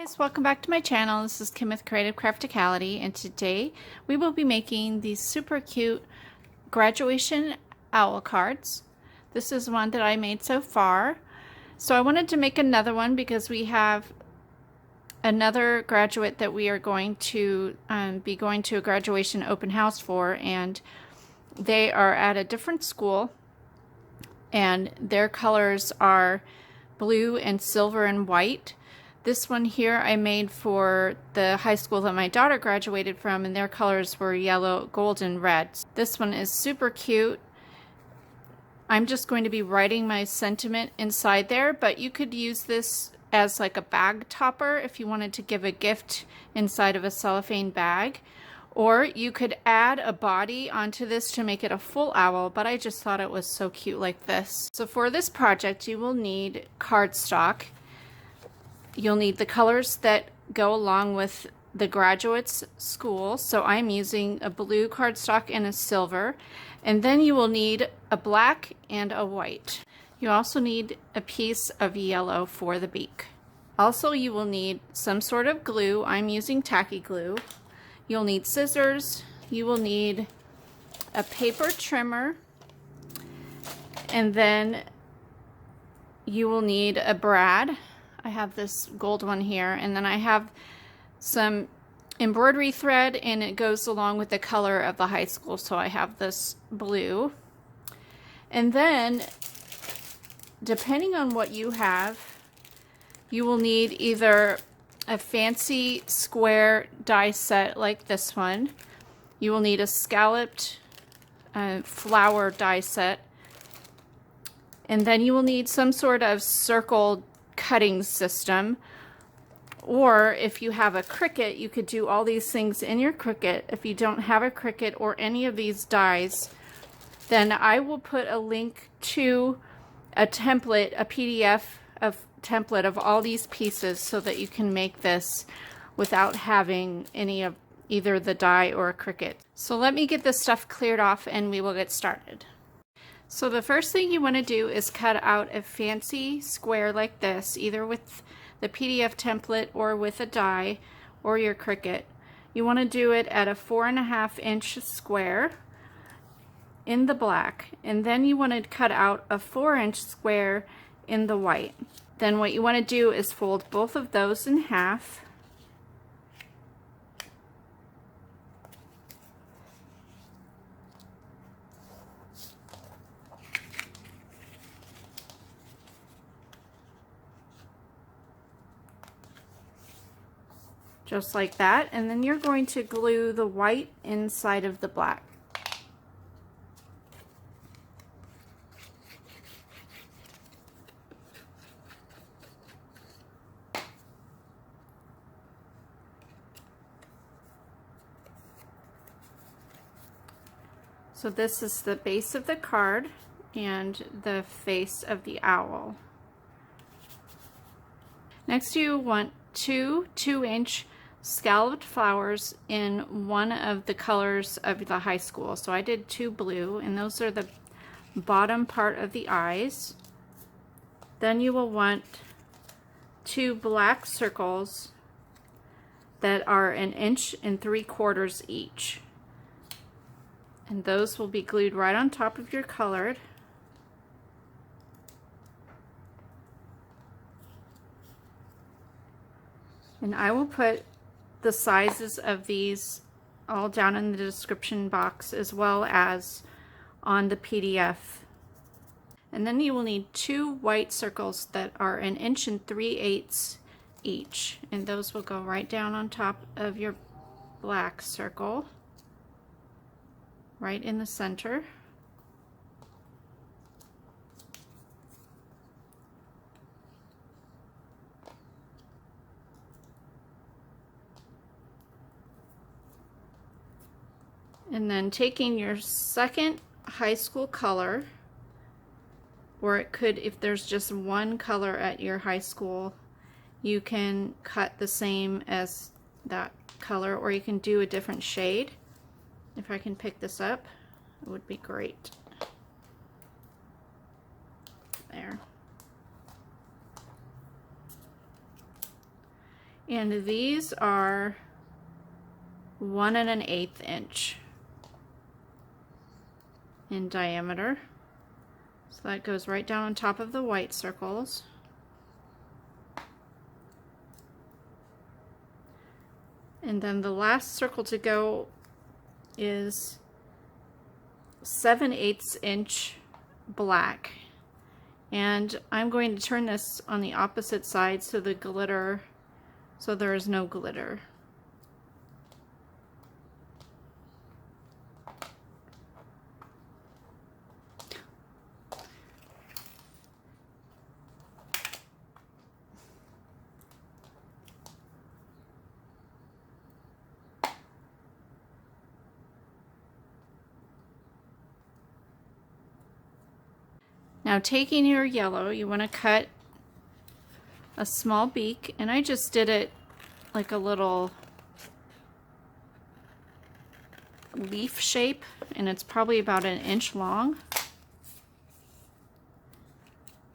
Guys, welcome back to my channel. This is Kim with Creative Crafticality, and today we will be making these super cute graduation owl cards. This is one that I made so far. So I wanted to make another one because we have another graduate that we are going to be going to a graduation open house for, and they are at a different school, and their colors are blue and silver and white. This one here I made for the high school that my daughter graduated from, and their colors were yellow, gold, and red. This one is super cute. I'm just going to be writing my sentiment inside there, but you could use this as like a bag topper if you wanted to give a gift inside of a cellophane bag. Or you could add a body onto this to make it a full owl, but I just thought it was so cute like this. So for this project, you will need cardstock. You'll need the colors that go along with the graduate's school. So I'm using a blue cardstock and a silver. And then you will need a black and a white. You also need a piece of yellow for the beak. Also, you will need some sort of glue. I'm using tacky glue. You'll need scissors. You will need a paper trimmer. And then you will need a brad. I have this gold one here, and then I have some embroidery thread, and it goes along with the color of the high school, so I have this blue. And then, depending on what you have, you will need either a fancy square die set like this one. You will need a scalloped flower die set, and then you will need some sort of circle cutting system. Or if you have a Cricut, you could do all these things in your Cricut. If you don't have a Cricut or any of these dies, then I will put a link to a template, a PDF of template of all these pieces so that you can make this without having any of either the die or a Cricut. So let me get this stuff cleared off and we will get started. So the first thing you want to do is cut out a fancy square like this, either with the PDF template or with a die or your Cricut. You want to do it at a 4.5 inch square in the black, and then you want to cut out a 4-inch square in the white. Then what you want to do is fold both of those in half. Just like that, and then you're going to glue the white inside of the black. So this is the base of the card and the face of the owl. Next you want two 2-inch scalloped flowers in one of the colors of the high school. So I did 2 blue, and those are the bottom part of the eyes. Then you will want 2 black circles that are 1.75 inches each. And those will be glued right on top of your colored. And I will put the sizes of these all down in the description box as well as on the PDF. And then you will need 2 white circles that are 1.3 inches each. And those will go right down on top of your black circle, right in the center. And then taking your second high school color, or it could, if there's just one color at your high school, you can cut the same as that color, or you can do a different shade. If I can pick this up, it would be great. There. And these are 1 1/8 inch in diameter. So that goes right down on top of the white circles. And then the last circle to go is 7/8 inch black. And I'm going to turn this on the opposite side so there is no glitter. Now taking your yellow, you want to cut a small beak, and I just did it like a little leaf shape, and it's probably about 1 inch long.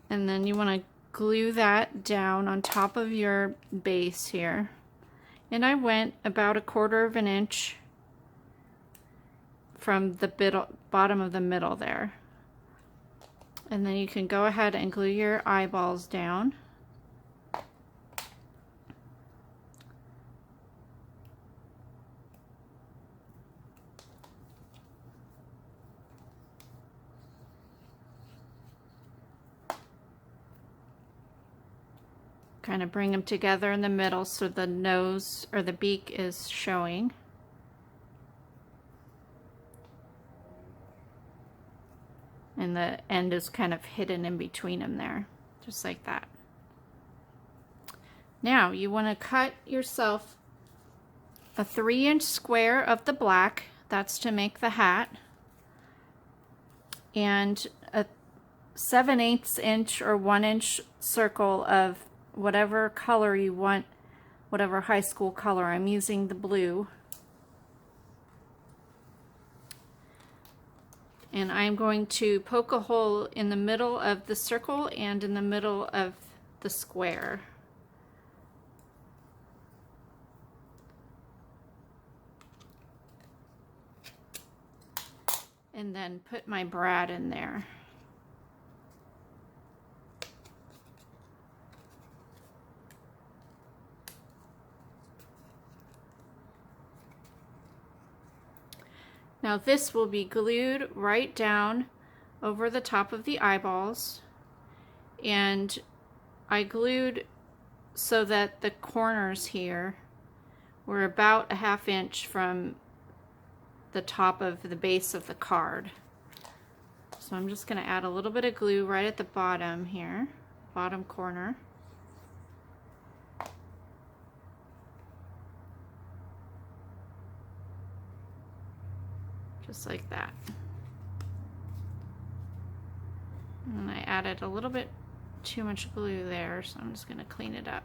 And then you want to glue that down on top of your base here. And I went about 1/4 of an inch from the bottom of the middle there. And then you can go ahead and glue your eyeballs down. Kind of bring them together in the middle so the nose or the beak is showing. And the end is kind of hidden in between them there, just like that. Now you want to cut yourself a 3-inch square of the black, that's to make the hat, and a 7/8 inch or 1 inch circle of whatever color you want, whatever high school color. I'm using the blue. And I'm going to poke a hole in the middle of the circle and in the middle of the square. And then put my brad in there. Now this will be glued right down over the top of the eyeballs, and I glued so that the corners here were about 1/2 inch from the top of the base of the card. So I'm just going to add a little bit of glue right at the bottom here, bottom corner. Just like that. And I added a little bit too much glue there, so I'm just going to clean it up.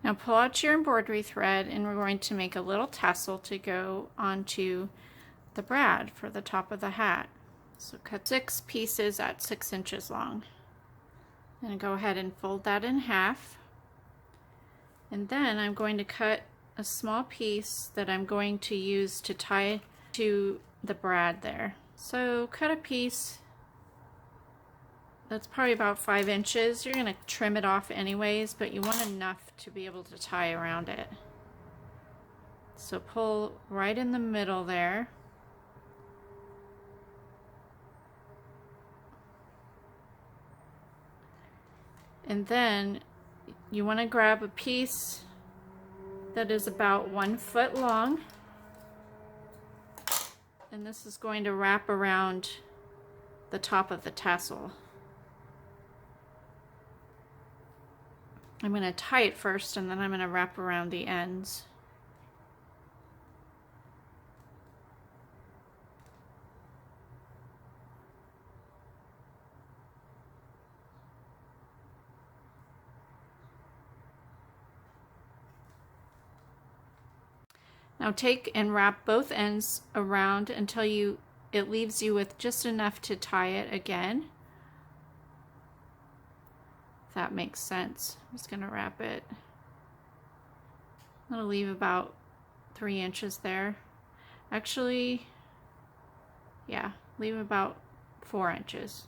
Now pull out your embroidery thread, and we're going to make a little tassel to go onto the brad for the top of the hat. So cut 6 pieces at 6 inches long. And go ahead and fold that in half. And then I'm going to cut a small piece that I'm going to use to tie to the brad there. So cut a piece that's probably about 5 inches. You're going to trim it off anyways, but you want enough to be able to tie around it. So pull right in the middle there. And then you want to grab a piece that is about 1 foot long, and this is going to wrap around the top of the tassel. I'm going to tie it first, and then I'm going to wrap around the ends. Now take and wrap both ends around until it leaves you with just enough to tie it again. if that makes sense. I'm just going to wrap it. I'm going to leave about 3 inches there. Actually, yeah, leave about 4 inches.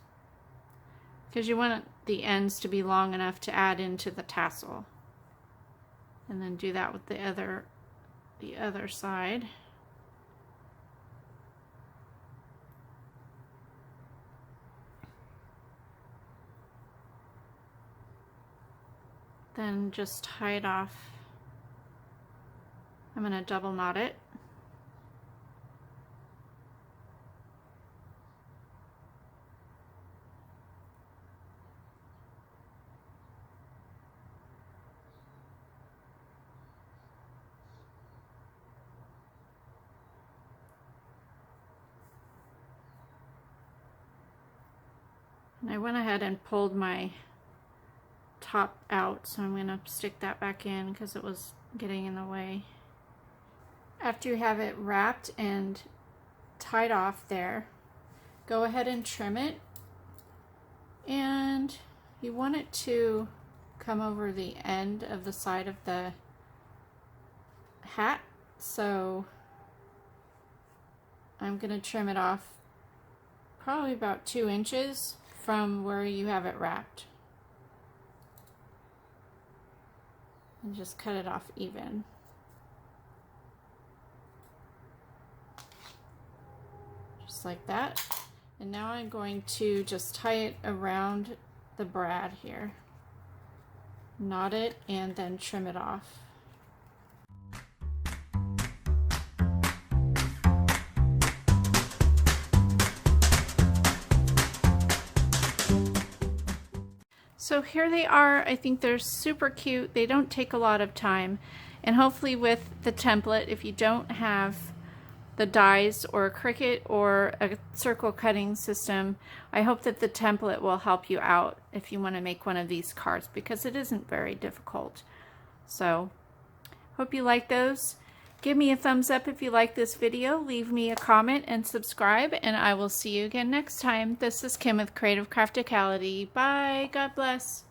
Because you want the ends to be long enough to add into the tassel. And then do that with the other side. Then just tie it off. I'm going to double knot it. And I went ahead and pulled my top out, so I'm going to stick that back in because it was getting in the way. After you have it wrapped and tied off there, go ahead and trim it, and you want it to come over the end of the side of the hat, so I'm going to trim it off probably about 2 inches from where you have it wrapped. And just cut it off even. Just like that. And now I'm going to just tie it around the brad here. Knot it and then trim it off. So here they are. I think they're super cute. They don't take a lot of time. And hopefully with the template, if you don't have the dies or a Cricut or a circle cutting system, I hope that the template will help you out if you want to make one of these cards, because it isn't very difficult. So hope you like those. Give me a thumbs up if you like this video. Leave me a comment and subscribe, and I will see you again next time. This is Kim with Creative Crafticality. Bye. God bless.